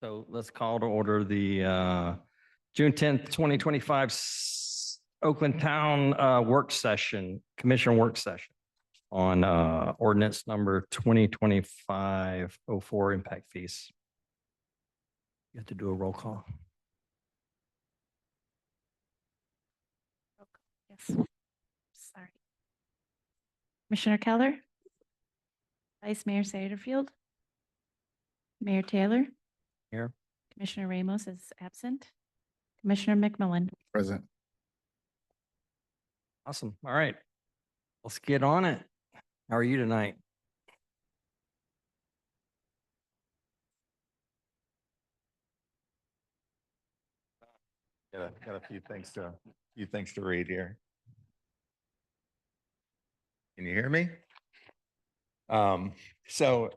So let's call to order the June 10th, 2025 Oakland Town work session, commission work session on ordinance number 2025-04 impact fees. You have to do a roll call. Yes. Sorry. Commissioner Keller, Vice Mayor Satterfield, Mayor Taylor. Here. Commissioner Ramos is absent. Commissioner McMillan. Present. Awesome. All right. Let's get on it. How are you tonight? Got a few things to read here. Can you hear me? So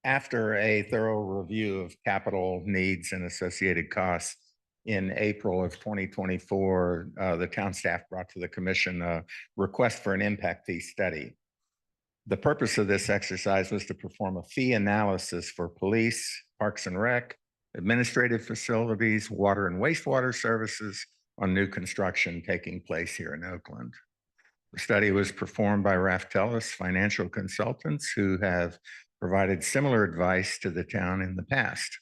after a thorough review of capital needs and associated costs in April of 2024, the town staff brought to the commission a request for an impact fee study. The purpose of this exercise was to perform a fee analysis for police, parks and rec, administrative facilities, water and wastewater services on new construction taking place here in Oakland. The study was performed by Raftellus Financial Consultants, who have provided similar advice to the town in the past.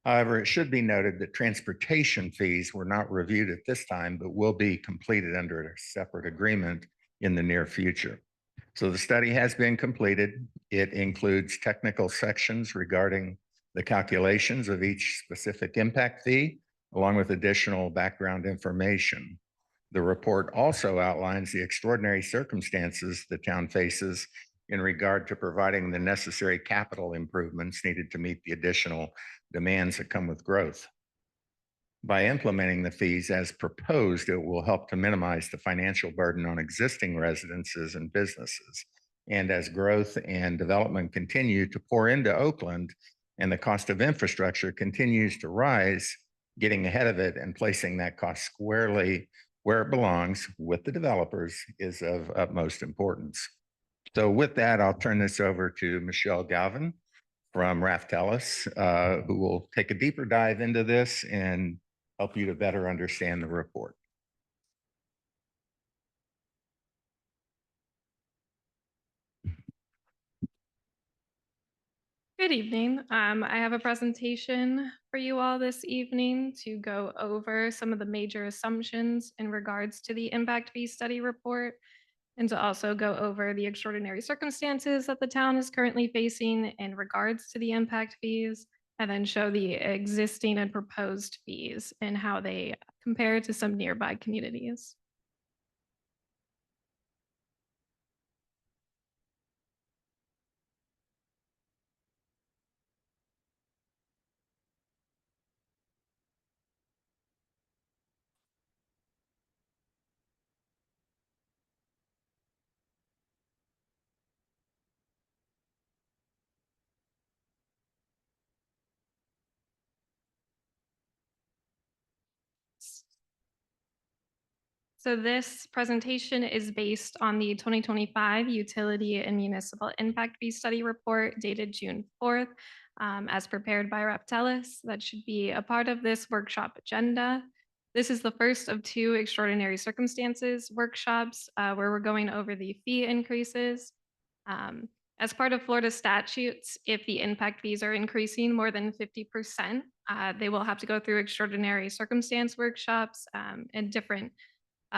However, it should be noted that transportation fees were not reviewed at this time, but will be completed under a separate agreement in the near future. So the study has been completed. It includes technical sections regarding the calculations of each specific impact fee, along with additional background information. The report also outlines the extraordinary circumstances the town faces in regard to providing the necessary capital improvements needed to meet the additional demands that come with growth. By implementing the fees as proposed, it will help to minimize the financial burden on existing residences and businesses. And as growth and development continue to pour into Oakland and the cost of infrastructure continues to rise, getting ahead of it and placing that cost squarely where it belongs with the developers is of utmost importance. So with that, I'll turn this over to Michelle Galvin from Raftellus, who will take a deeper dive into this and help you to better understand the report. Good evening. I have a presentation for you all this evening to go over some of the major assumptions in regards to the impact fee study report, and to also go over the extraordinary circumstances that the town is currently facing in regards to the impact fees, and then show the existing and proposed fees and how they compare to some nearby communities. So this presentation is based on the 2025 Utility and Municipal Impact Fee Study Report dated June 4th, as prepared by Raftellus. That should be a part of this workshop agenda. This is the first of two extraordinary circumstances workshops where we're going over the fee increases. As part of Florida statutes, if the impact fees are increasing more than 50%, they will have to go through extraordinary circumstance workshops and different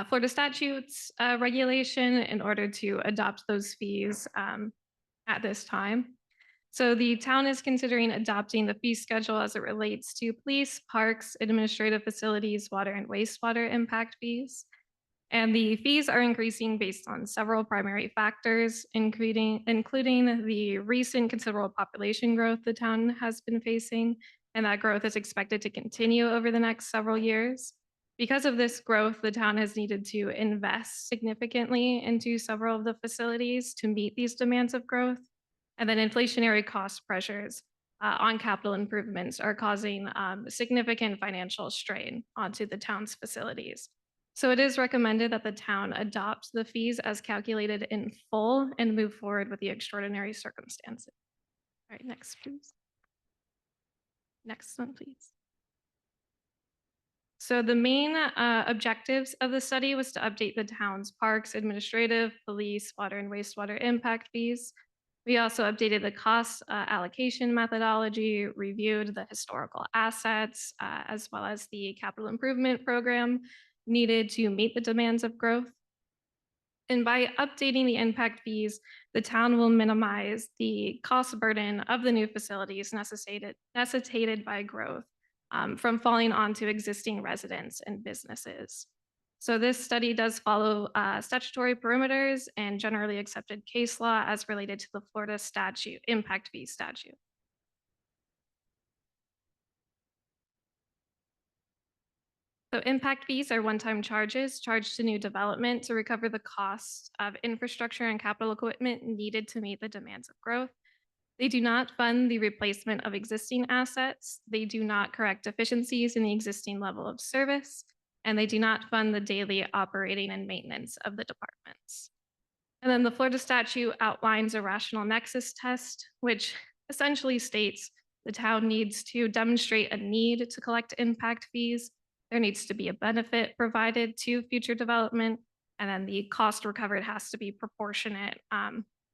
Florida statutes regulation in order to adopt those fees at this time. So the town is considering adopting the fee schedule as it relates to police, parks, administrative facilities, water and wastewater impact fees. And the fees are increasing based on several primary factors, including the recent considerable population growth the town has been facing, and that growth is expected to continue over the next several years. Because of this growth, the town has needed to invest significantly into several of the facilities to meet these demands of growth. And then inflationary cost pressures on capital improvements are causing significant financial strain onto the town's facilities. So it is recommended that the town adopt the fees as calculated in full and move forward with the extraordinary circumstances. All right, next, please. Next one, please. So the main objectives of the study was to update the town's parks, administrative, police, water and wastewater impact fees. We also updated the cost allocation methodology, reviewed the historical assets, as well as the capital improvement program needed to meet the demands of growth. And by updating the impact fees, the town will minimize the cost burden of the new facilities necessitated by growth from falling onto existing residents and businesses. So this study does follow statutory perimeters and generally accepted case law as related to the Florida statute, impact fee statute. So impact fees are one-time charges charged to new development to recover the cost of infrastructure and capital equipment needed to meet the demands of growth. They do not fund the replacement of existing assets. They do not correct deficiencies in the existing level of service, and they do not fund the daily operating and maintenance of the departments. And then the Florida statute outlines a rational nexus test, which essentially states the town needs to demonstrate a need to collect impact fees. There needs to be a benefit provided to future development, and then the cost recovered has to be proportionate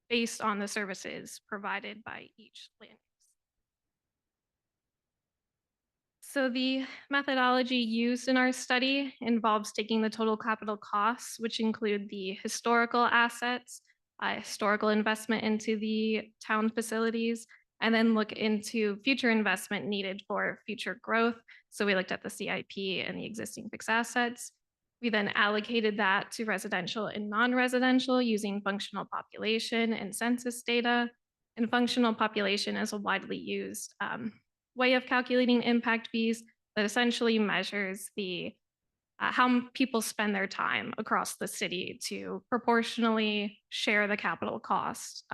based on the services provided by each land use. So the methodology used in our study involves taking the total capital costs, which include the historical assets, historical investment into the town facilities, and then look into future investment needed for future growth. So we looked at the CIP and the existing fixed assets. We then allocated that to residential and non-residential using functional population and census data. And functional population is a widely used way of calculating impact fees that essentially measures the how people spend their time across the city to proportionally share the capital cost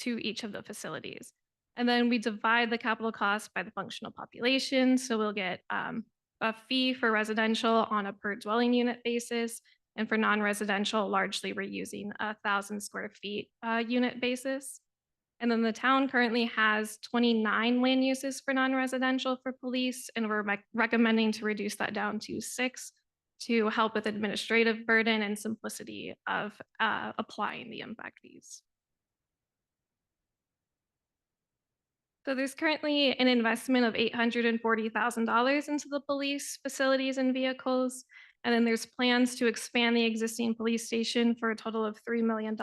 to each of the facilities. And then we divide the capital cost by the functional population. So we'll get a fee for residential on a per dwelling unit basis. And for non-residential, largely we're using 1,000 square feet unit basis. And then the town currently has 29 land uses for non-residential for police, and we're recommending to reduce that down to 6 to help with administrative burden and simplicity of applying the impact fees. So there's currently an investment of $840,000 into the police facilities and vehicles. And then there's plans to expand the existing police station for a total of $3 million.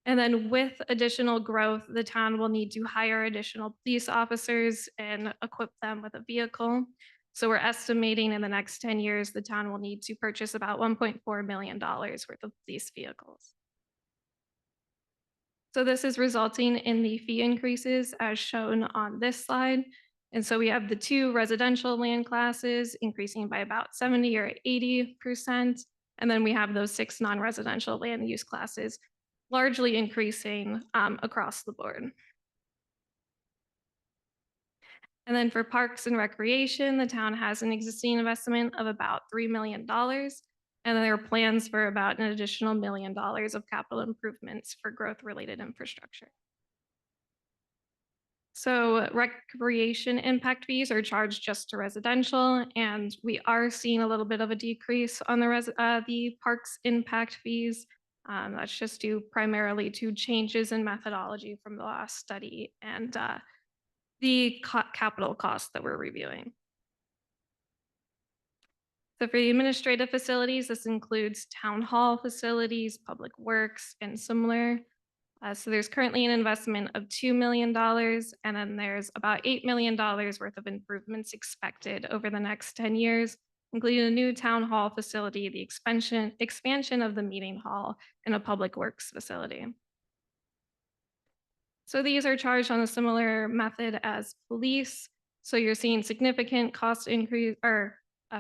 And then with additional growth, the town will need to hire additional police officers and equip them with a vehicle. So we're estimating in the next 10 years, the town will need to purchase about $1.4 million worth of police vehicles. So this is resulting in the fee increases as shown on this slide. And so we have the 2 residential land classes increasing by about 70 or 80%. And then we have those 6 non-residential land use classes largely increasing across the board. And then for parks and recreation, the town has an existing investment of about $3 million. And there are plans for about an additional $1 million of capital improvements for growth-related infrastructure. So recreation impact fees are charged just to residential, and we are seeing a little bit of a decrease on the parks impact fees. That's just due primarily to changes in methodology from the last study and the capital costs that we're reviewing. So for the administrative facilities, this includes town hall facilities, public works, and similar. So there's currently an investment of $2 million, and then there's about $8 million worth of improvements expected over the next 10 years, including a new town hall facility, the expansion of the meeting hall, and a public works facility. So these are charged on a similar method as police. So you're seeing significant cost increase or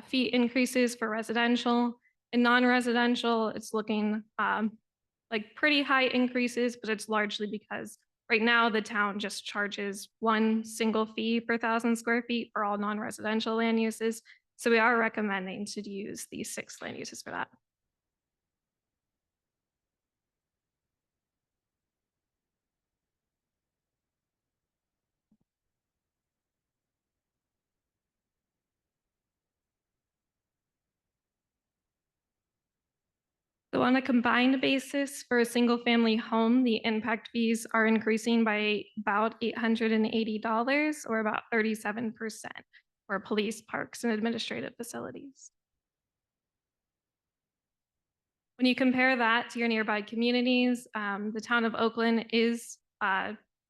fee increases for residential. In non-residential, it's looking like pretty high increases, but it's largely because right now the town just charges one single fee per 1,000 square feet for all non-residential land uses. So we are recommending to use these 6 land uses for that. So on a combined basis for a single-family home, the impact fees are increasing by about $880 or about 37% for police, parks, and administrative facilities. When you compare that to your nearby communities, the town of Oakland is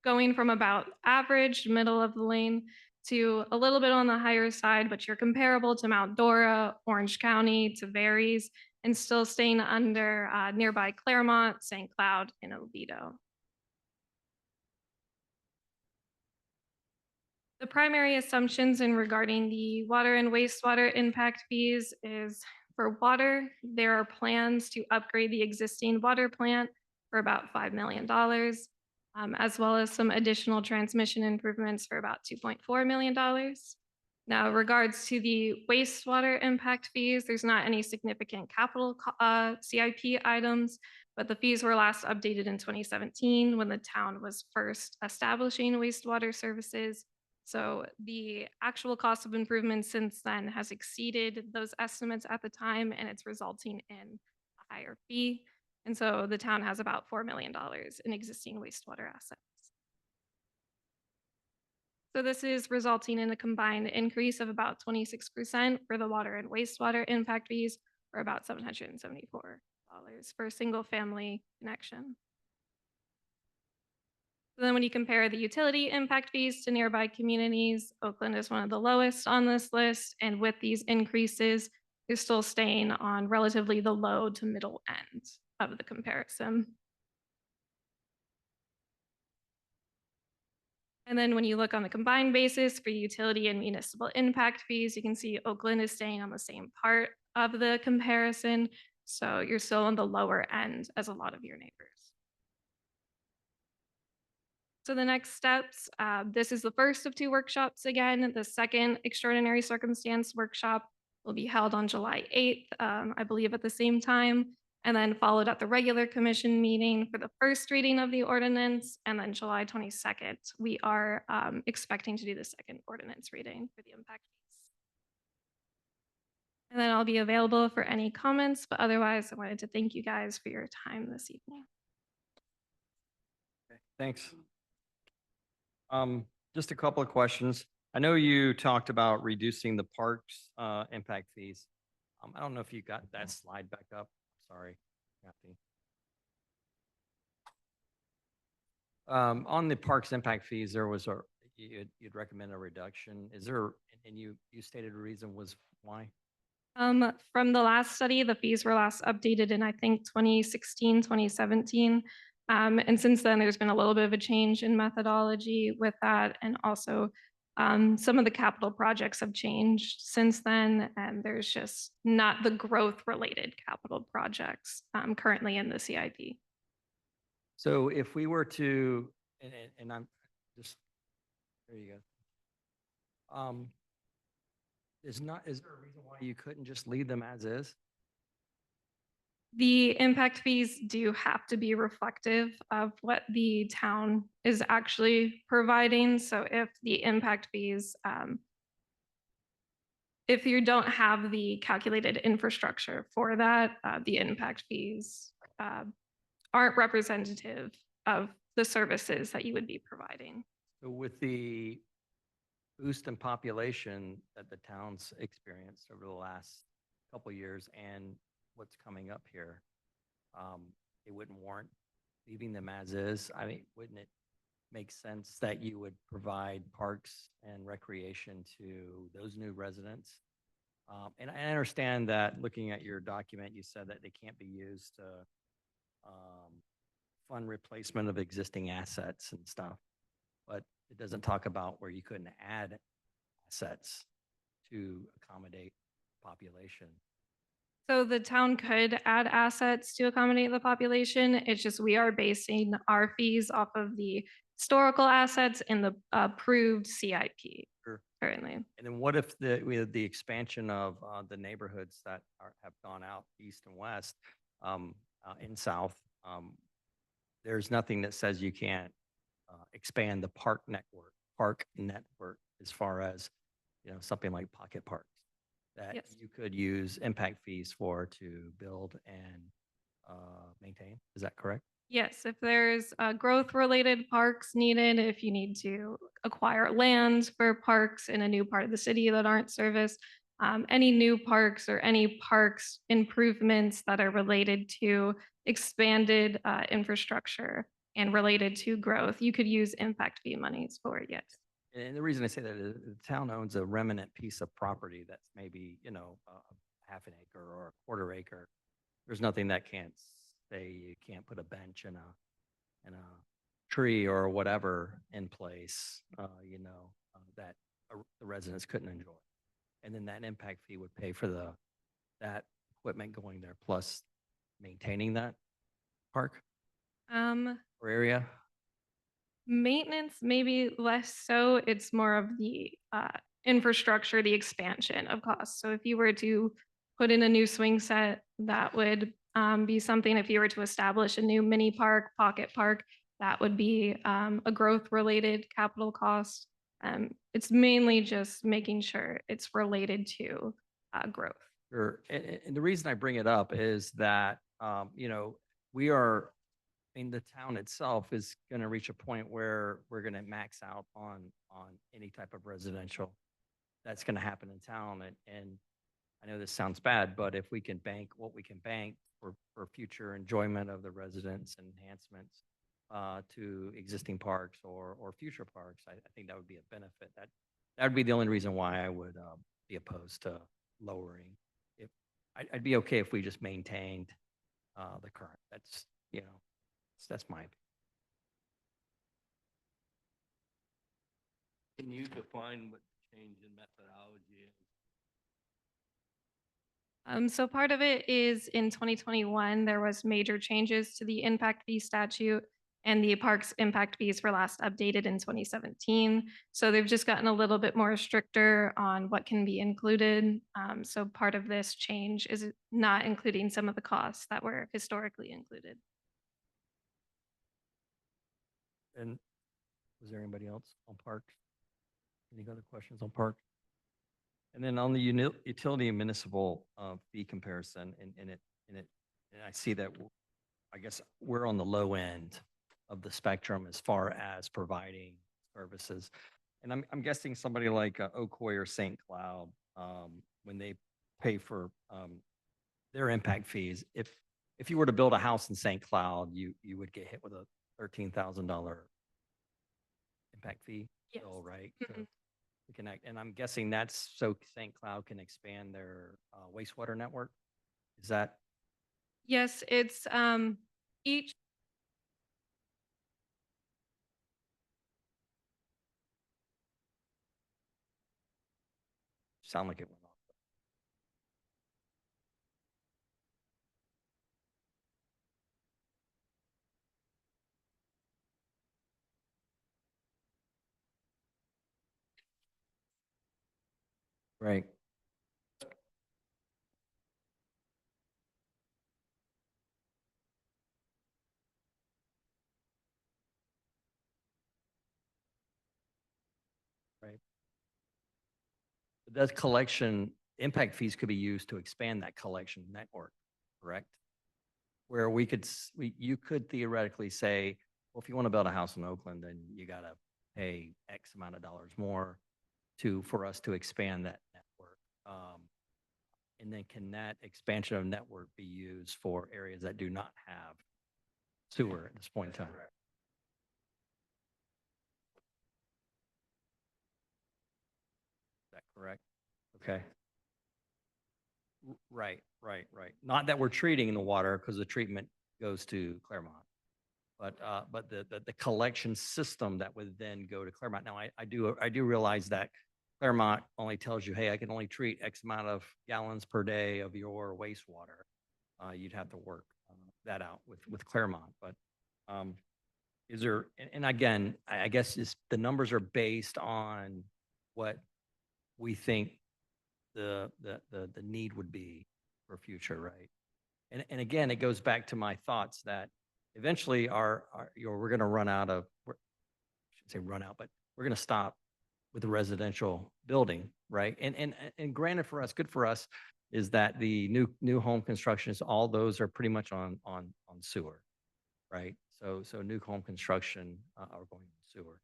going from about average, middle of the lane, to a little bit on the higher side, but you're comparable to Mount Dora, Orange County, to Varys, and still staying under nearby Claremont, St. Cloud, and Oviedo. The primary assumptions in regarding the water and wastewater impact fees is for water, there are plans to upgrade the existing water plant for about $5 million, as well as some additional transmission improvements for about $2.4 million. Now, regards to the wastewater impact fees, there's not any significant capital CIP items, but the fees were last updated in 2017 when the town was first establishing wastewater services. So the actual cost of improvements since then has exceeded those estimates at the time, and it's resulting in a higher fee. And so the town has about $4 million in existing wastewater assets. So this is resulting in a combined increase of about 26% for the water and wastewater impact fees, or about $774 for a single family connection. So then when you compare the utility impact fees to nearby communities, Oakland is one of the lowest on this list. And with these increases, is still staying on relatively the low to middle end of the comparison. And then when you look on the combined basis for utility and municipal impact fees, you can see Oakland is staying on the same part of the comparison. So you're still on the lower end as a lot of your neighbors. So the next steps, this is the first of two workshops again. The second extraordinary circumstance workshop will be held on July 8th, I believe at the same time, and then followed at the regular commission meeting for the first reading of the ordinance. And then July 22nd, we are expecting to do the second ordinance reading for the impact fees. And then I'll be available for any comments, but otherwise I wanted to thank you guys for your time this evening. Okay, thanks. Just a couple of questions. I know you talked about reducing the parks impact fees. I don't know if you got that slide back up. Sorry, Kathy. On the parks impact fees, there was you'd recommend a reduction. Is there, and you stated a reason was why? From the last study, the fees were last updated in, I think, 2016, 2017. And since then, there's been a little bit of a change in methodology with that. And also, some of the capital projects have changed since then. And there's just not the growth-related capital projects currently in the CIP. So if we were to, and I'm just, there you go. Is there a reason why you couldn't just leave them as is? The impact fees do have to be reflective of what the town is actually providing. So if the impact fees, if you don't have the calculated infrastructure for that, the impact fees aren't representative of the services that you would be providing. So with the boost in population that the town's experienced over the last couple of years and what's coming up here, it wouldn't warrant leaving them as is. I mean, wouldn't it make sense that you would provide parks and recreation to those new residents? And I understand that looking at your document, you said that they can't be used to fund replacement of existing assets and stuff, but it doesn't talk about where you couldn't add assets to accommodate population. So the town could add assets to accommodate the population. It's just we are basing our fees off of the historical assets in the approved CIP Sure. currently. And then what if we had the expansion of the neighborhoods that have gone out east and west in south? There's nothing that says you can't expand the park network as far as, something like pocket parks that Yes. you could use impact fees for to build and maintain. Is that correct? Yes, if there's growth-related parks needed, if you need to acquire land for parks in a new part of the city that aren't serviced, any new parks or any parks improvements that are related to expanded infrastructure and related to growth, you could use impact fee monies for, yes. And the reason I say that is the town owns a remnant piece of property that's maybe, a half an acre or a quarter acre. There's nothing that can't say you can't put a bench and a tree or whatever in place, that the residents couldn't enjoy. And then that impact fee would pay for that equipment going there plus maintaining that park Um, or area. Maintenance, maybe less so. It's more of the infrastructure, the expansion of costs. So if you were to put in a new swing set, that would be something. If you were to establish a new mini park, pocket park, that would be a growth related capital cost. It's mainly just making sure it's related to growth. Sure. And the reason I bring it up is that, we are, the town itself is going to reach a point where we're going to max out on any type of residential that's going to happen in town. And I know this sounds bad, but if we can bank what we can bank for future enjoyment of the residents and enhancements to existing parks or future parks, I think that would be a benefit. That would be the only reason why I would be opposed to lowering. If I'd be okay if we just maintained the current. That's my opinion. Can you define what the change in methodology is? So part of it is in 2021, there was major changes to the impact fee statute, and the parks impact fees were last updated in 2017. So they've just gotten a little bit more stricter on what can be included. So part of this change is not including some of the costs that were historically included. And was there anybody else on parks? Any other questions on parks? And then on the utility and municipal fee comparison, and I see that I guess we're on the low end of the spectrum as far as providing services. And I'm guessing somebody like Ocoee or St. Cloud, when they pay for their impact fees, if you were to build a house in St. Cloud, you would get hit with a $13,000 impact fee Yes. bill, right? Mhm. To connect, and I'm guessing that's so St. Cloud can expand their wastewater network. Is that Yes, it's each sound like it went off? Right. Right. But does collection impact fees could be used to expand that collection network, correct? Where you could theoretically say, well, if you want to build a house in Oakland, then you got to pay X amount of dollars more for us to expand that network. And then can that expansion of network be used for areas that do not have sewer at this point in time? Is that correct? Okay. Right. Not that we're treating the water because the treatment goes to Claremont. But the collection system that would then go to Claremont. Now, I do realize that Claremont only tells you, hey, I can only treat X amount of gallons per day of your wastewater. You'd have to work that out with Claremont. But is there, and again, I guess the numbers are based on what we think the need would be for future, right? And again, it goes back to my thoughts that eventually we're going to run out of, I shouldn't say run out, but we're going to stop with the residential building, right? And granted for us, good for us, is that the new home constructions, all those are pretty much on sewer, right? So new home construction are going on sewer.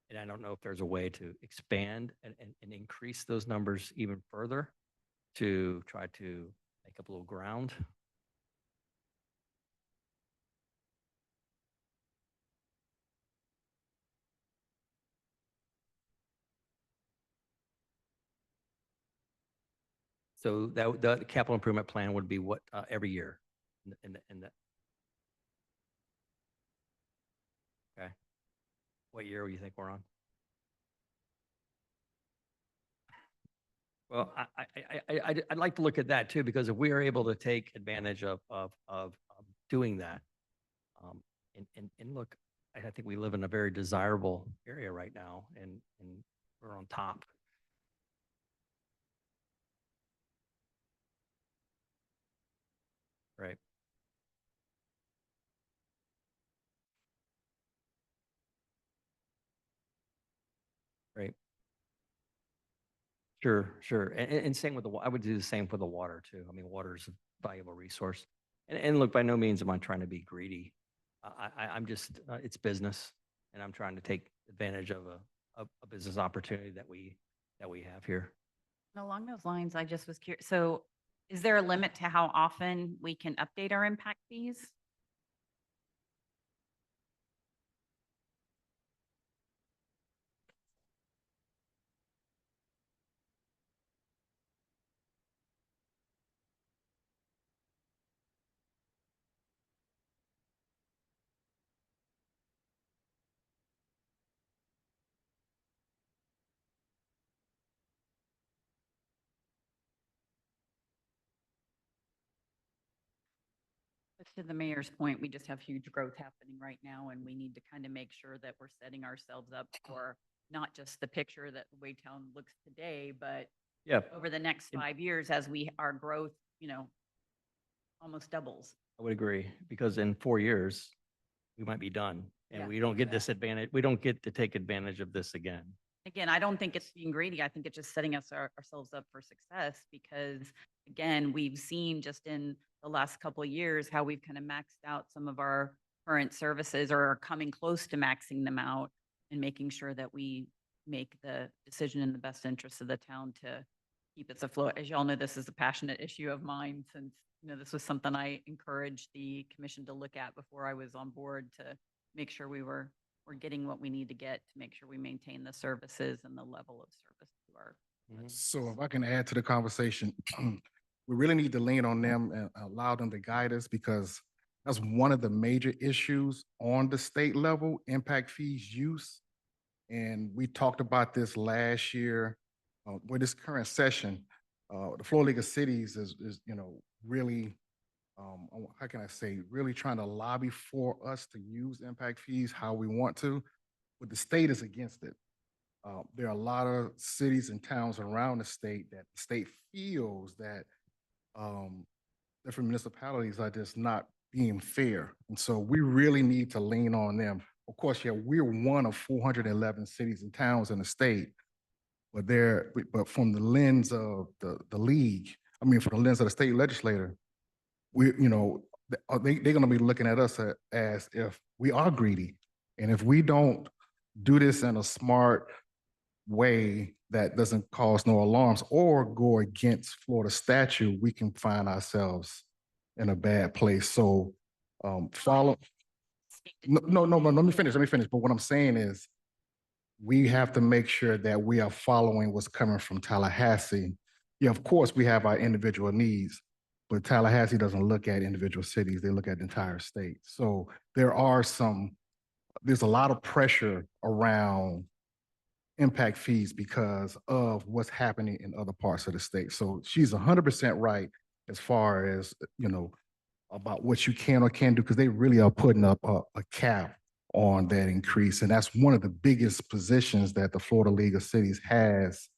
And I don't know if there's a way to expand and increase those numbers even further to try to make up a little ground. So that, the capital improvement plan would be what, every year? In the. Okay. What year do you think we're on? Well, I'd like to look at that too, because if we are able to take advantage of doing that, and look, I think we live in a very desirable area right now, and we're on top. Right. Right. Sure. And same with I would do the same for the water too. I mean, water is a valuable resource. And look, by no means am I trying to be greedy. I'm just, it's business, and I'm trying to take advantage of a business opportunity that we have here. And along those lines, I just was curious, so is there a limit to how often we can update our impact fees? But to the mayor's point, we just have huge growth happening right now, and we need to kind of make sure that we're setting ourselves up for not just the picture that Waytown looks today, but Yeah, over the next And- 5 years as our growth, almost doubles. I would agree, because in 4 years, we might be done, and Yeah, we don't get this advantage. We don't get to take advantage of this again. Again, I don't think it's being greedy. I think it's just setting ourselves up for success because, again, we've seen just in the last couple of years how we've kind of maxed out some of our current services or are coming close to maxing them out and making sure that we make the decision in the best interest of the town to keep its afloat. As y'all know, this is a passionate issue of mine since, this was something I encouraged the commission to look at before I was on board to make sure we're getting what we need to get to make sure we maintain the services and the level of service to our. So if I can add to the conversation, we really need to lean on them and allow them to guide us because that's one of the major issues on the state level, impact fees use. And we talked about this last year with this current session. The Florida League of Cities is really, how can I say, really trying to lobby for us to use impact fees how we want to, but the state is against it. There are a lot of cities and towns around the state that the state feels that different municipalities are just not being fair. And so we really need to lean on them. Of course, yeah, we're one of 411 cities and towns in the state, but from the lens of the league, from the lens of the state legislator, they're going to be looking at us as if we are greedy. And if we don't do this in a smart way that doesn't cause no alarms or go against Florida statute, we can find ourselves in a bad place. So follow. No, let me finish. But what I'm saying is we have to make sure that we are following what's coming from Tallahassee. Yeah, of course, we have our individual needs, but Tallahassee doesn't look at individual cities. They look at the entire state. So there's a lot of pressure around impact fees because of what's happening in other parts of the state. So she's 100% right as far as, about what you can or can't do, because they really are putting up a cap on that increase. And that's one of the biggest positions that the Florida League of Cities has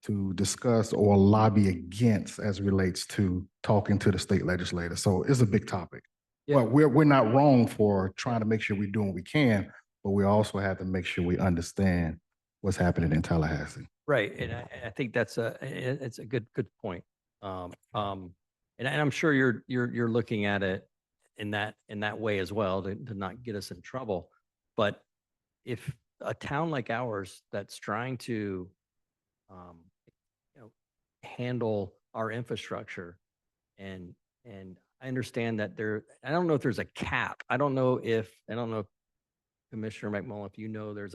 to discuss or lobby against as it relates to talking to the state legislator. So it's a big topic. Yeah. But we're not wrong for trying to make sure we're doing what we can, but we also have to make sure we understand what's happening in Tallahassee. Right, and I think that's it's a good point. And I'm sure you're looking at it in that way as well to not get us in trouble. But if a town like ours that's trying to, um, you know, handle our infrastructure and I understand that I don't know if there's a cap. I don't know if Commissioner McMullen, if you know, does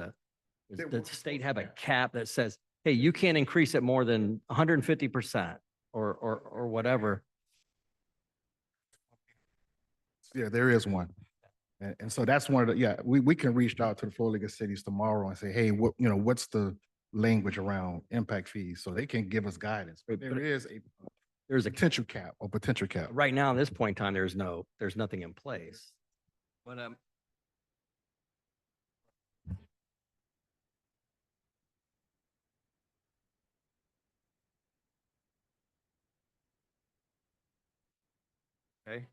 the state have a cap that says, hey, you can't increase it more than 150% or whatever? Yeah, there is one. And so that's one of the, yeah, we can reach out to the four legged cities tomorrow and say, hey, what's the language around impact fees? So they can give us guidance. But there is There's a potential cap or potential cap. right now, at this point in time, there's nothing in place. But Okay.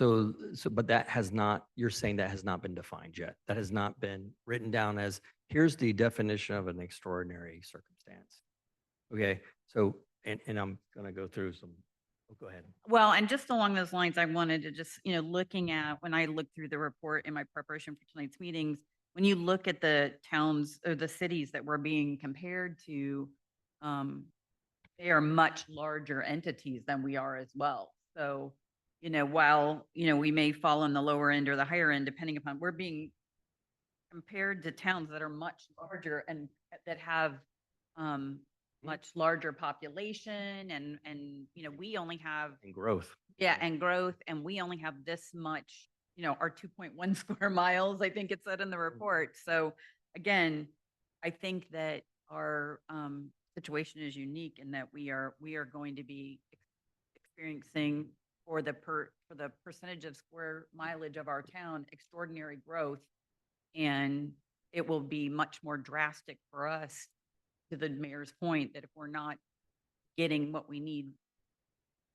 So, but that has not, you're saying that has not been defined yet. That has not been written down as, here's the definition of an extraordinary circumstance. Okay, so, and I'm gonna go through some, oh, go ahead. Well, and just along those lines, I wanted to just, looking at, when I looked through the report in my preparation for tonight's meetings, when you look at the towns or the cities that we're being compared to, they are much larger entities than we are as well. So, while, we may fall in the lower end or the higher end, depending upon, we're being compared to towns that are much larger and that have, much larger population and, we only have, And growth. yeah, and growth, and we only have this much, our 2.1 square miles, I think it said in the report. So again, I think that our, situation is unique in that we are going to be experiencing for the percentage of square mileage of our town, extraordinary growth. And it will be much more drastic for us, to the mayor's point, that if we're not getting what we need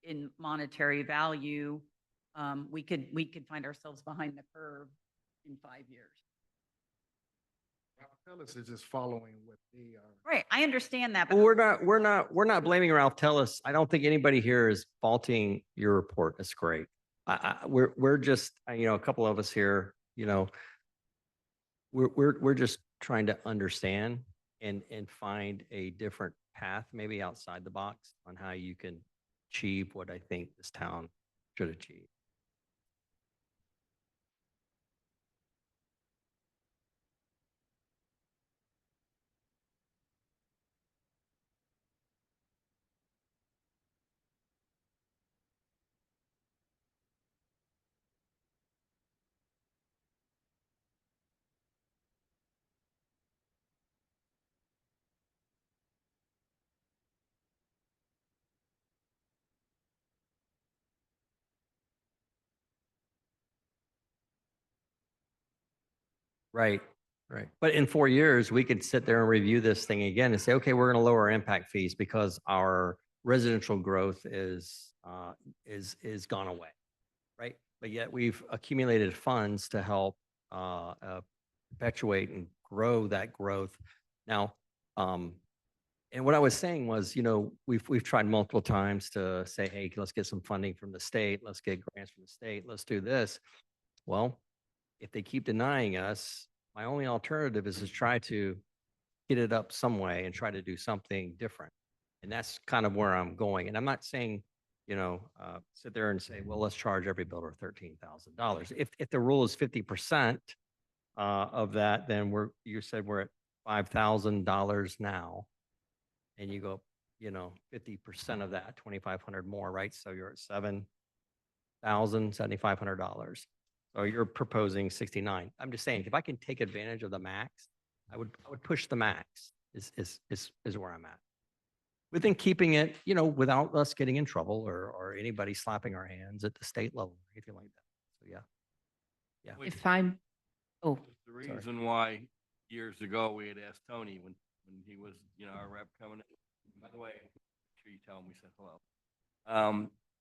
in monetary value, we could find ourselves behind the curve in 5 years. This is just following what they are. Right, I understand that, but Well, we're not blaming Ralph Tellis. I don't think anybody here is faulting your report. It's great. We're just, a couple of us here, we're just trying to understand and find a different path, maybe outside the box, on how you can achieve what I think this town should achieve. Right, right. But in 4 years, we could sit there and review this thing again and say, okay, we're going to lower our impact fees because our residential growth is gone away, right? But yet we've accumulated funds to help perpetuate and grow that growth. Now, and what I was saying was, we've tried multiple times to say, hey, let's get some funding from the state, let's get grants from the state, let's do this. Well, if they keep denying us, my only alternative is to try to get it up some way and try to do something different. And that's kind of where I'm going. And I'm not saying, sit there and say, well, let's charge every builder $13,000. If the rule is 50% of that, then you said we're at $5,000 now. And you go, 50% of that, 2,500 more, right? So you're at $7,500. So you're proposing 69. I'm just saying, if I can take advantage of the max, I would push the max is where I'm at. Within keeping it, without us getting in trouble or anybody slapping our hands at the state level, or anything like that. So yeah. Which if I'm, oh, is the reason why years ago we had asked Tony when when he was, you know, our rep coming in. By the way, make sure you tell him we said hello.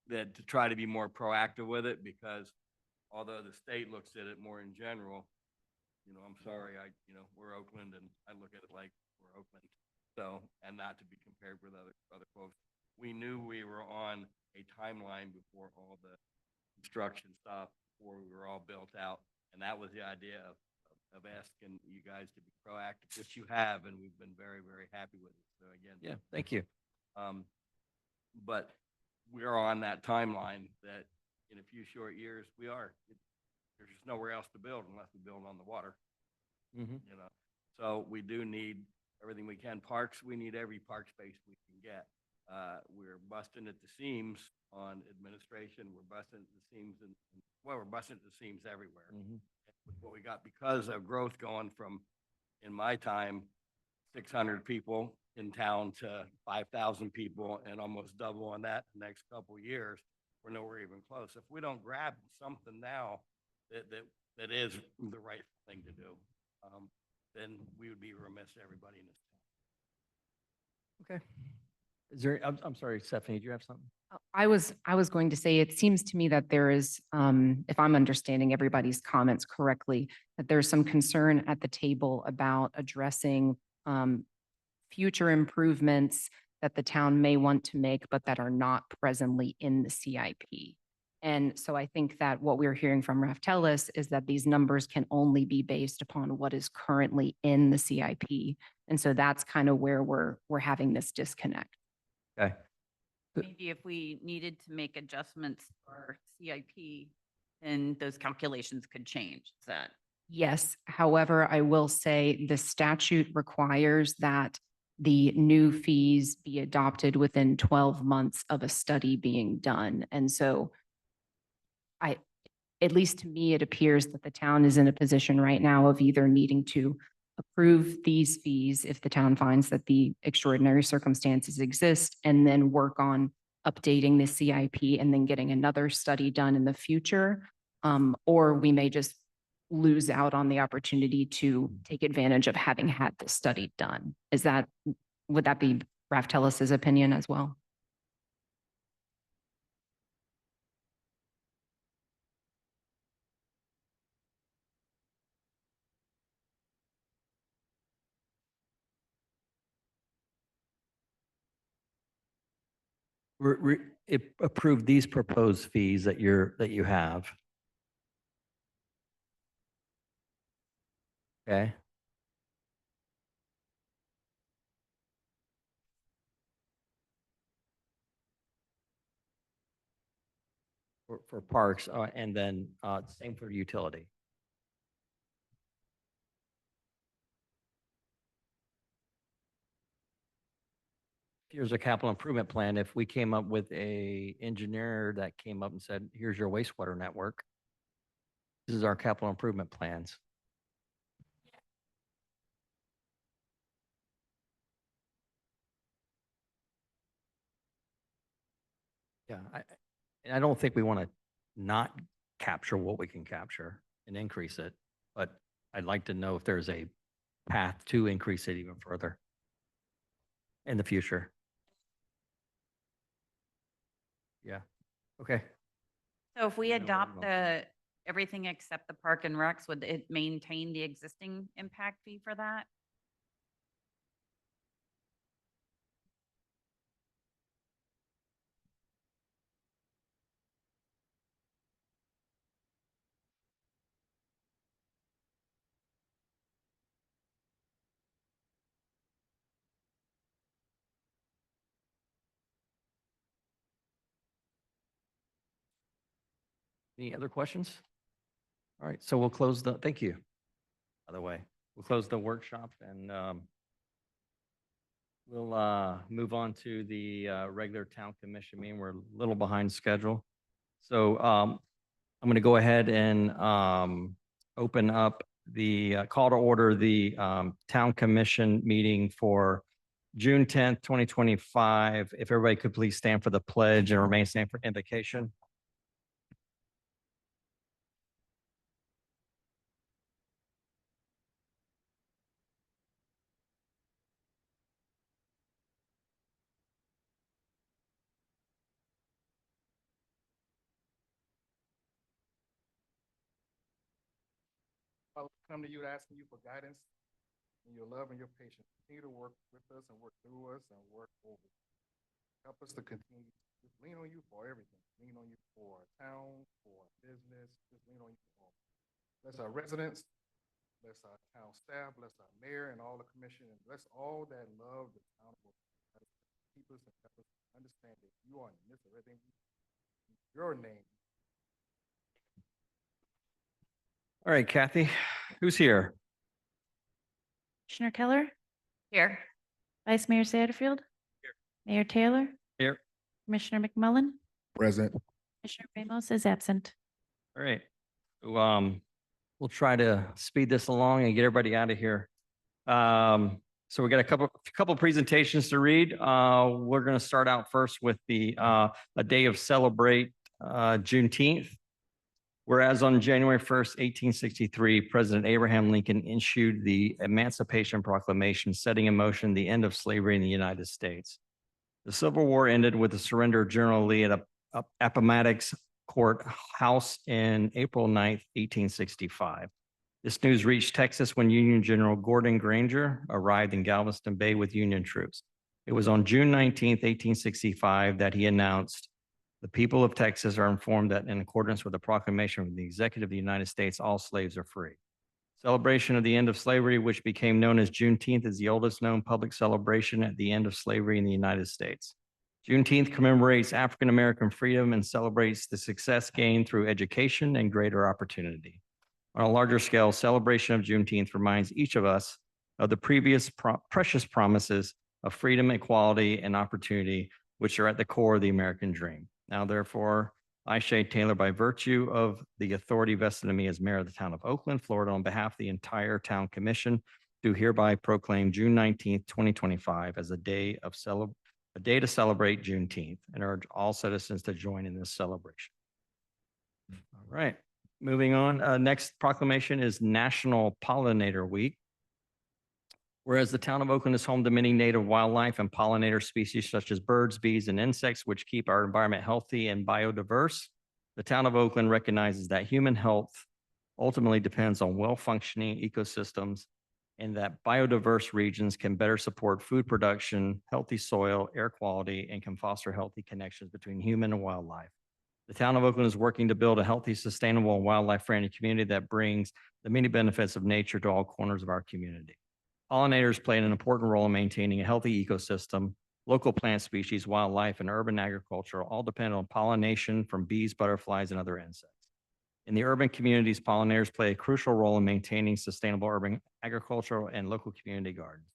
That to try to be more proactive with it, because although the state looks at it more in general, you know, I'm sorry, you know, we're Oakland and I look at it like we're Oakland. So, and not to be compared with other folks. We knew we were on a timeline before all the construction stuff, before we were all built out. And that was the idea of asking you guys to be proactive, which you have, and we've been very, very happy with it. So again. Yeah, thank you. But we're on that timeline that in a few short years, there's just nowhere else to build unless we build on the water, Mhm. you know? So we do need everything we can. Parks, we need every park space we can get. We're busting at the seams on administration. We're busting at the seams we're busting at the seams everywhere. Mhm. With what we got because of growth going from, in my time, 600 people in town to 5,000 people and almost double on that the next couple of years. We're nowhere even close. If we don't grab something now that is the right thing to do, then we would be remiss, everybody in this town. Okay. Is there, I'm sorry, Stephanie, do you have something? I was going to say, it seems to me that there is, if I'm understanding everybody's comments correctly, that there's some concern at the table about addressing future improvements that the town may want to make, but that are not presently in the CIP. And so I think that what we're hearing from Raftellus is that these numbers can only be based upon what is currently in the CIP. And so that's kind of where we're having this disconnect. Okay. Maybe if we needed to make adjustments for CIP, then those calculations could change. Is that? Yes, however, I will say the statute requires that the new fees be adopted within 12 months of a study being done. And so at least to me, it appears that the town is in a position right now of either needing to approve these fees if the town finds that the extraordinary circumstances exist, and then work on updating the CIP and then getting another study done in the future. Or we may just lose out on the opportunity to take advantage of having had the study done. Would that be Raftellis's opinion as well? Approve these proposed fees that you have. Okay. For parks, and then, same for utility. Here's a capital improvement plan. If we came up with a engineer that came up and said, here's your wastewater network. This is our capital improvement plans. Yeah, and I don't think we want to not capture what we can capture and increase it, but I'd like to know if there's a path to increase it even further in the future. Yeah, okay. So if we I know where you're adopt going. everything except the park and recs, would it maintain the existing impact fee for that? Any other questions? All right, so we'll close thank you, by the way. We'll close the workshop and we'll move on to the regular town commission meeting. We're a little behind schedule. So I'm going to go ahead and open up the call to order the town commission meeting for June 10th, 2025. If everybody could please stand for the pledge and remain standing for invocation. Father, we come to you asking you for guidance and your love and your patience. Continue to work with us and work through us and work over us. Help us to continue, just lean on you for everything. Lean on you for our town, for our business, just lean on you for all. Bless our residents, bless our town staff, bless our mayor and all the commission, and bless all that love the town of Oakland. Keep us and help us understand that you are in the midst of everything. In your name. All right, Kathy, who's here? Commissioner Keller, Here. Vice Mayor Satterfield. Here. Mayor Taylor, Here. Commissioner McMullen, Present. Commissioner Ramos is absent. All right. We'll try to speed this along and get everybody out of here. So we got a couple presentations to read. We're going to start out first with a day of celebrate Juneteenth. Whereas on January 1st, 1863, President Abraham Lincoln issued the Emancipation Proclamation, setting in motion the end of slavery in the United States. The Civil War ended with the surrender of General Lee at Appomattox Courthouse in April 9th, 1865. This news reached Texas when Union General Gordon Granger arrived in Galveston Bay with Union troops. It was on June 19th, 1865, that he announced, "The people of Texas are informed that in accordance with the proclamation of the Executive of the United States, all slaves are free." Celebration of the end of slavery, which became known as Juneteenth, is the oldest known public celebration at the end of slavery in the United States. Juneteenth commemorates African-American freedom and celebrates the success gained through education and greater opportunity. On a larger scale, celebration of Juneteenth reminds each of us of the previous precious promises of freedom, equality, and opportunity, which are at the core of the American dream. Now, therefore, I, Shay Taylor, by virtue of the authority vested in me as mayor of the town of Oakland, Florida, on behalf of the entire town commission, do hereby proclaim June 19th, 2025 as a day to celebrate Juneteenth, and urge all citizens to join in this celebration. All right, moving on. Next proclamation is National Pollinator Week. Whereas the town of Oakland is home to many native wildlife and pollinator species such as birds, bees, and insects, which keep our environment healthy and biodiverse, the town of Oakland recognizes that human health ultimately depends on well-functioning ecosystems, and that biodiverse regions can better support food production, healthy soil, air quality, and can foster healthy connections between human and wildlife. The town of Oakland is working to build a healthy, sustainable, and wildlife-friendly community that brings the many benefits of nature to all corners of our community. Pollinators play an important role in maintaining a healthy ecosystem. Local plant species, wildlife, and urban agriculture all depend on pollination from bees, butterflies, and other insects. In the urban communities, pollinators play a crucial role in maintaining sustainable urban agricultural and local community gardens.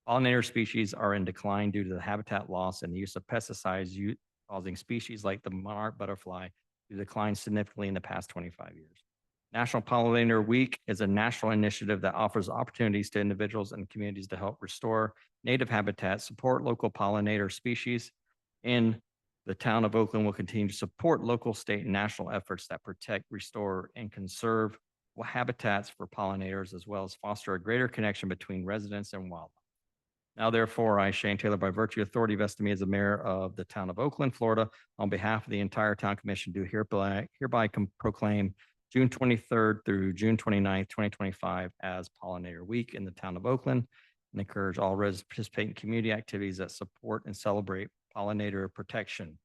Pollinator species are in decline due to the habitat loss and the use of pesticides, causing species like the monarch butterfly to decline significantly in the past 25 years. National Pollinator Week is a national initiative that offers opportunities to individuals and communities to help restore native habitats, support local pollinator species, and the town of Oakland will continue to support local, state, and national efforts that protect, restore, and conserve habitats for pollinators, as well as foster a greater connection between residents and wildlife. Now, therefore, I, Shane Taylor, by virtue of authority vested in me as the mayor of the town of Oakland, Florida, on behalf of the entire town commission, do hereby proclaim June 23rd through June 29th, 2025 as Pollinator Week in the town of Oakland, and encourage all residents to participate in community activities that support and celebrate pollinator protection.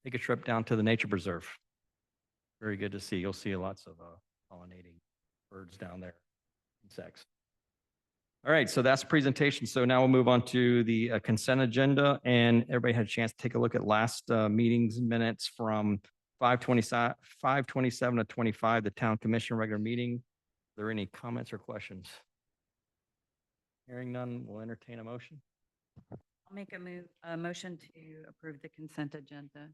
Take a trip down to the nature preserve. Very good to see. You'll see lots of pollinating birds down there, insects. All right, so that's the presentation. So now we'll move on to the consent agenda, and everybody had a chance to take a look at last meeting's minutes from 5/27 to 25, the town commission regular meeting. Are there any comments or questions? Hearing none, we'll entertain a motion. I'll make a motion to approve the consent agenda.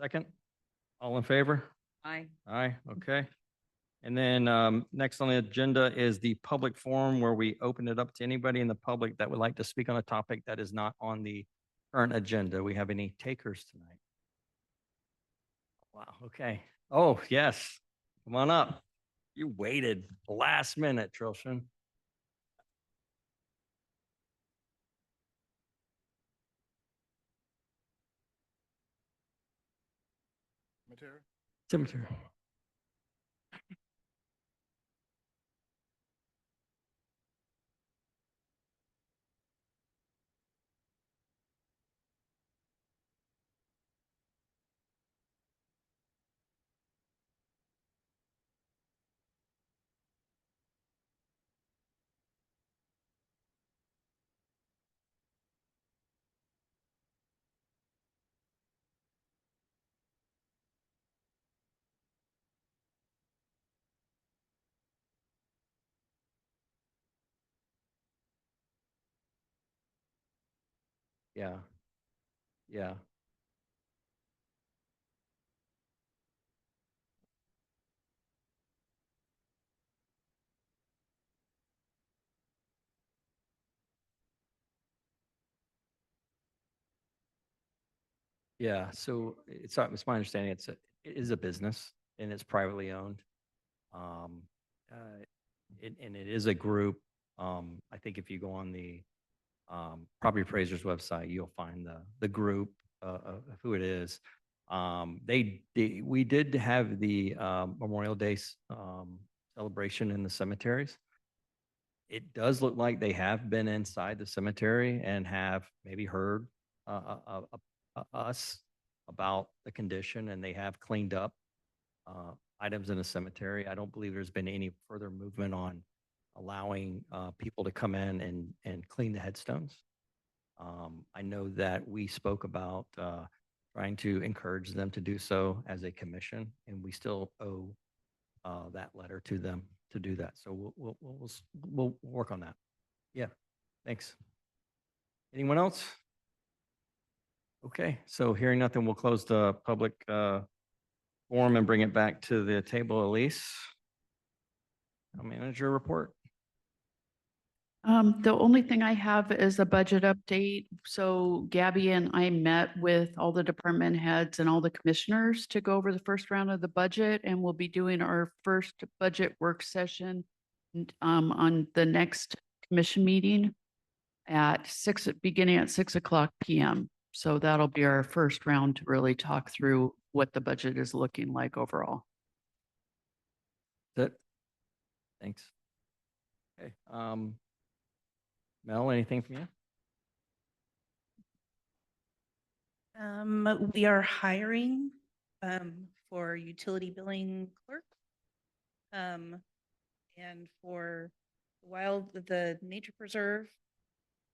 Second, all in favor? Aye. Aye, okay. And then next on the agenda is the public forum, where we open it up to anybody in the public that would like to speak on a topic that is not on the current agenda. We have any takers tonight? Wow, okay. Oh, yes. Come on up. You waited last minute, Trilshan. Material? Cemetery. Yeah. Yeah. Yeah, so it's my understanding it is a business and it's privately owned. Um, uh, and it is a group. I think if you go on the property appraiser's website, you'll find the group of who it is. We did have the Memorial Day celebration in the cemeteries. It does look like they have been inside the cemetery and have maybe heard us about the condition, and they have cleaned up items in the cemetery. I don't believe there's been any further movement on allowing people to come in and clean the headstones. I know that we spoke about trying to encourage them to do so as a commission, and we still owe that letter to them to do that. So we'll work on that. Yeah, thanks. Anyone else? Okay, so hearing nothing, we'll close the public forum and bring it back to the table. Elise, Town manager report. The only thing I have is a budget update. So Gabby and I met with all the department heads and all the commissioners to go over the first round of the budget, and we'll be doing our first budget work session on the next commission meeting at beginning at 6:00 PM. So that'll be our first round to really talk through what the budget is looking like overall. That. Thanks. Okay. Mel, anything from you? We are hiring for utility billing clerk. And for the nature preserve,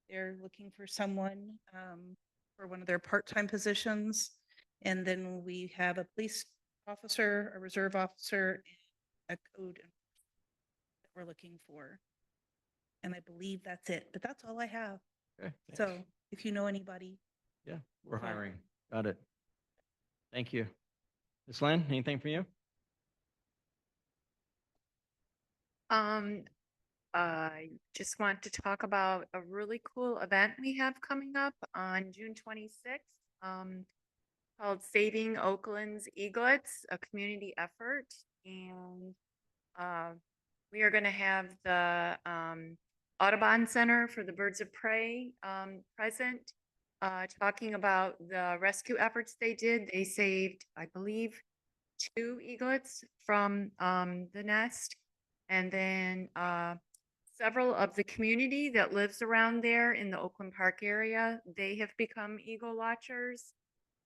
they're looking for someone for one of their part-time positions. And then we have a police officer, a reserve officer, and a code enforcement that we're looking for. And I believe that's it, but that's all I have. Okay. So thanks. if you know anybody, Yeah, we're Okay. hiring. Got it. Thank you. Ms. Lynn, anything from you? I just want to talk about a really cool event we have coming up on June 26th, called Saving Oakland's Eaglets, a community effort. And we are going to have the Audubon Center for the Birds of Prey present, talking about the rescue efforts they did. They saved, I believe, 2 eaglets from the nest. And then several of the community that lives around there in the Oakland Park area, they have become eagle watchers,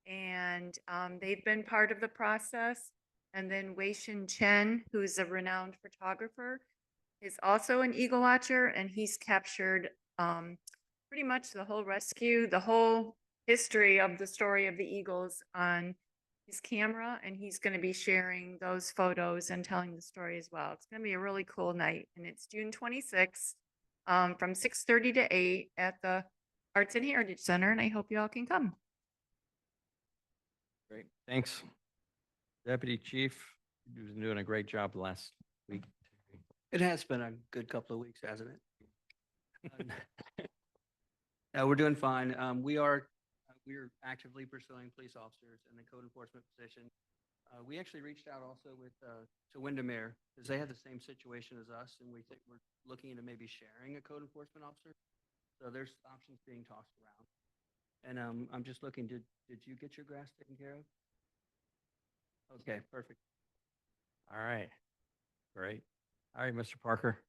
and they've been part of the process. And then Wei Shin Chen, who's a renowned photographer, is also an eagle watcher, and he's captured pretty much the whole rescue, the whole history of the story of the eagles on his camera, and he's going to be sharing those photos and telling the story as well. It's going to be a really cool night, and it's June 26th from 6:30 to 8 at the Arts and Heritage Center, and I hope you all can come. Great. Thanks. Deputy Chief, you've been doing a great job the last week. It has been a good couple of weeks, hasn't it? No, we're doing fine. We're actively pursuing police officers in the code enforcement position. We actually reached out also to Windermere because they have the same situation as us, and we think we're looking into maybe sharing a code enforcement officer. So there's options being tossed around. And I'm just looking, did you get your grass taken care of? Okay, perfect. All right. Great. All right, Mr. Parker.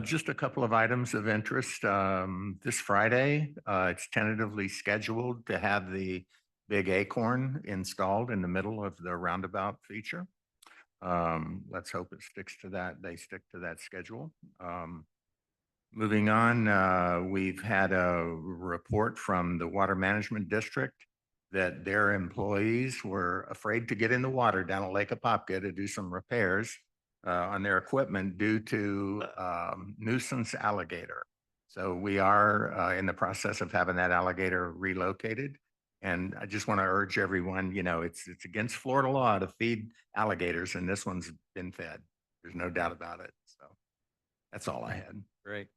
Just a couple of items of interest. This Friday, it's tentatively scheduled to have the big acorn installed in the middle of the roundabout feature. Let's hope it sticks to that. They stick to that schedule. Moving on, we've had a report from the Water Management District that their employees were afraid to get in the water down at Lake Apopka to do some repairs on their equipment due to nuisance alligator. So we are in the process of having that alligator relocated. And I just want to urge everyone, it's against Florida law to feed alligators, and this one's been fed. There's no doubt about it. So that's all I had. Great.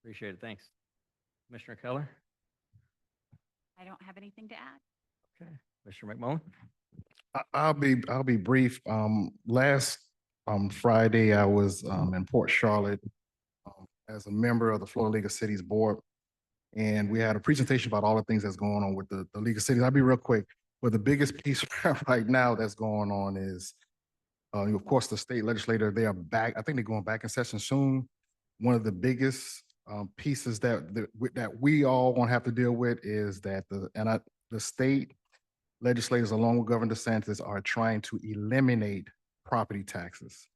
Appreciate it. Thanks. Commissioner Keller? I don't have anything to add. Okay. Commissioner McMullen? I'll be brief. Last Friday, I was in Port Charlotte as a member of the Florida League of Cities Board. And we had a presentation about all the things that's going on with the League of Cities. I'll be real quick. But the biggest piece right now that's going on is, of course, the state legislator, they are back. I think they're going back in session soon. One of the biggest pieces that we all gonna have to deal with is that the state legislators, along with Governor DeSantis, are trying to eliminate property taxes.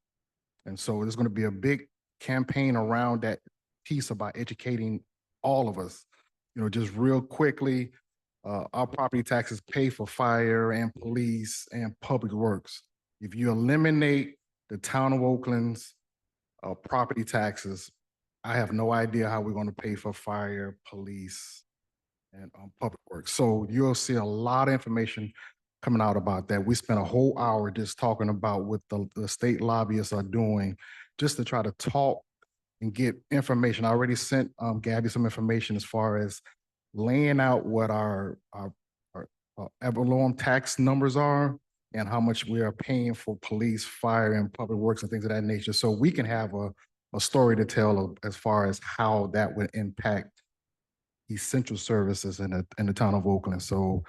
And so there's going to be a big campaign around that piece about educating all of us. Just real quickly, our property taxes pay for fire and police and public works. If you eliminate the town of Oakland's property taxes, I have no idea how we're going to pay for fire, police, and public works. So you'll see a lot of information coming out about that. We spent a whole hour just talking about what the state lobbyists are doing just to try to talk and get information. I already sent Gabby some information as far as laying out what our ad valorem tax numbers are and how much we are paying for police, fire, and public works and things of that nature. So we can have a story to tell as far as how that would impact essential services in the town of Oakland. So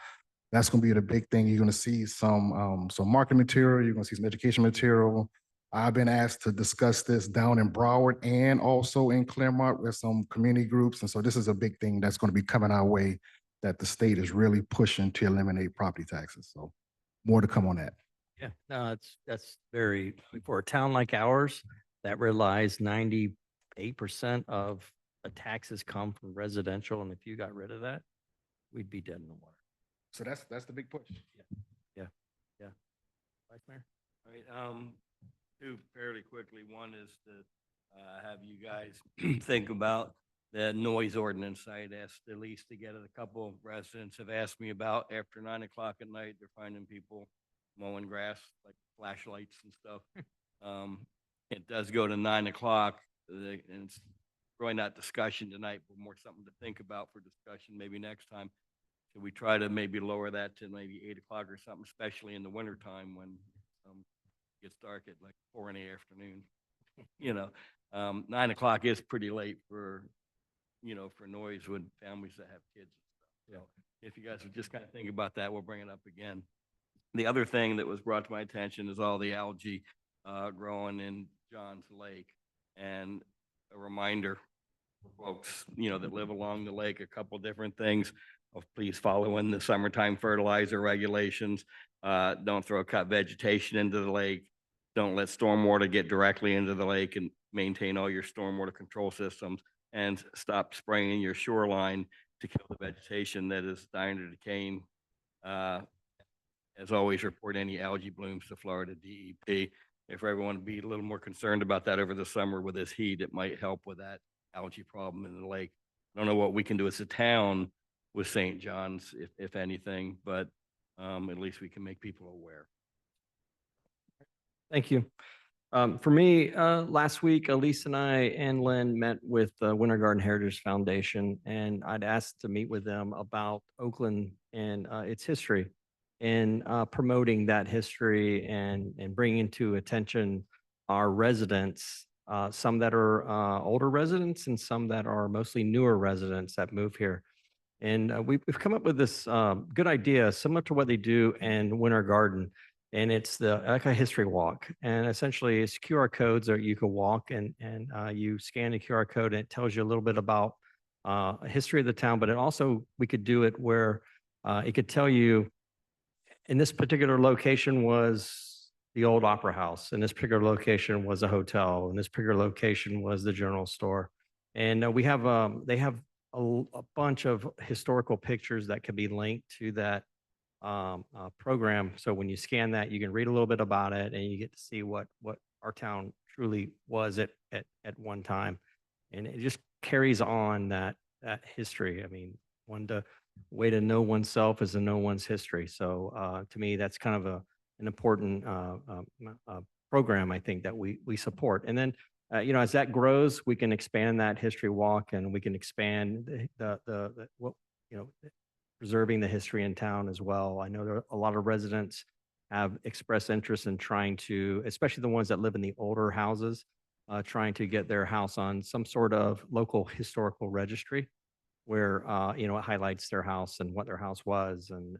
that's going to be the big thing. You're going to see some marketing material. You're going to see some education material. I've been asked to discuss this down in Broward and also in Claremont with some community groups. And so this is a big thing that's going to be coming our way that the state is really pushing to eliminate property taxes. So more to come on that. Yeah, no, that's very, for a town like ours that relies 98% of the taxes come from residential. And if you got rid of that, we'd be dead in the water. So that's the big push. Yeah. Vice Mayor? All right, two fairly quickly. One is to have you guys think about the noise ordinance. I'd asked Elise to get it. A couple of residents have asked me about after 9 o'clock at night, they're finding people mowing grass, like flashlights and stuff. It does go to 9 o'clock, and it's really not discussion tonight, but more something to think about for discussion maybe next time. So we try to maybe lower that to maybe 8 o'clock or something, especially in the winter time when it gets dark at like 4 in the afternoon. 9 o'clock is pretty late for noise with families that have kids and stuff. So if you guys would just kind of think about that, we'll bring it up again. The other thing that was brought to my attention is all the algae growing in Johns Lake, and a reminder for folks, that live along the lake, a couple different things. Please follow in the summertime fertilizer regulations. Don't throw cut vegetation into the lake. Don't let stormwater get directly into the lake, and maintain all your stormwater control systems, and stop spraying your shoreline to kill the vegetation that is dying or decaying. As always, report any algae blooms to Florida DEP. If everyone would be a little more concerned about that over the summer with this heat, it might help with that algae problem in the lake. I don't know what we can do as a town with St. John's, if anything, but at least we can make people aware. Thank you. For me, last week, Elise and I and Lynn met with the Winter Garden Heritage Foundation, and I'd asked to meet with them about Oakland and its history, and promoting that history and bringing to attention our residents, some that are older residents and some that are mostly newer residents that move here. And we've come up with this good idea, similar to what they do in Winter Garden. And it's like a history walk. And essentially it's QR codes that you can walk, and you scan the QR code and it tells you a little bit about a history of the town. But it also, we could do it where it could tell you in this particular location was the old Opera House. In this particular location was a hotel. In this particular location was the general store. And they have a bunch of historical pictures that could be linked to that program. So when you scan that, you can read a little bit about it, and you get to see what our town truly was at one time. And it just carries on that history. I mean, way to know oneself is to know one's history. So to me, that's kind of an important program, I think, that we support. And then, as that grows, we can expand that history walk, and we can expand what, preserving the history in town as well. I know there are a lot of residents have expressed interest in trying to, especially the ones that live in the older houses, trying to get their house on some sort of local historical registry where, it highlights their house and what their house was, and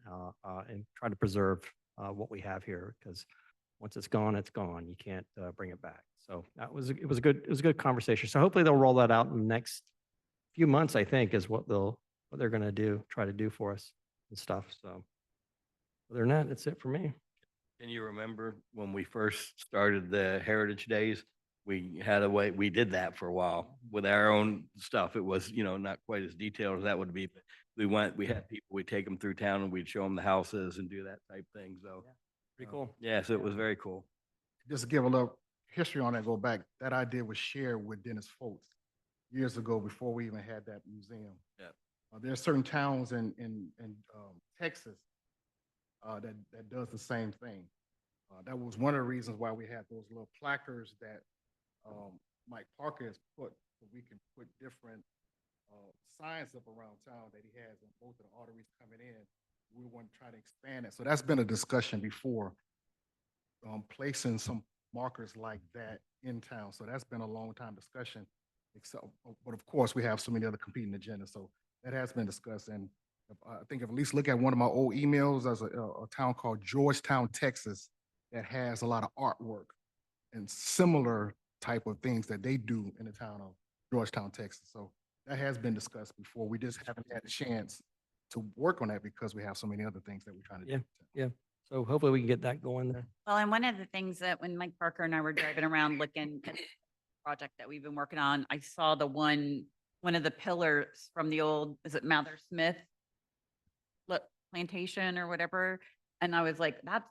try to preserve what we have here, because once it's gone, it's gone. You can't bring it back. So it was a good conversation. So hopefully they'll roll that out in the next few months, I think, is what they're going to try to do for us and stuff. So other than that, that's it for me. Can you remember when we first started the Heritage Days? We had a way, we did that for a while with our own stuff. It was, not quite as detailed as that would be, but we had people, we'd take them through town and we'd show them the houses and do that type thing. So, Pretty cool. yeah, so it was very cool. Just to give a little history on that, go back, that idea was shared with Dennis Foltz years ago before we even had that museum. Yeah. There are certain towns in Texas that does the same thing. That was one of the reasons why we had those little placards that Mike Parker has put, so we can put different signs up around town that he has in both of the arteries coming in. We want to try to expand it. So that's been a discussion before, placing some markers like that in town. So that's been a long time discussion. Except, but of course, we have so many other competing agendas. So that has been discussed. And I think if at least look at one of my old emails, there's a town called Georgetown, Texas, that has a lot of artwork and similar type of things that they do in the town of Georgetown, Texas. So that has been discussed before. We just haven't had a chance to work on that because we have so many other things that we're trying to do. Yeah. So hopefully we can get that going there. Well, and one of the things that when Mike Parker and I were driving around looking at the project that we've been working on, I saw one of the pillars from the old, is it Mather Smith plantation or whatever? And I was like, that,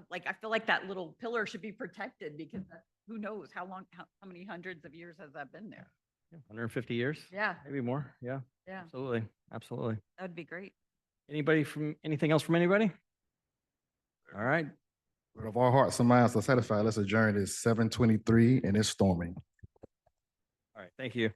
like, I feel like that little pillar should be protected because who knows how many hundreds of years has that been there? 150 years? Yeah. Maybe more. Yeah. Yeah, Absolutely. Absolutely. that would be great. Anything else from anybody? All right. But if our hearts and minds are satisfied, let's adjourn. It's 7:23 and it's storming. All right. Thank you.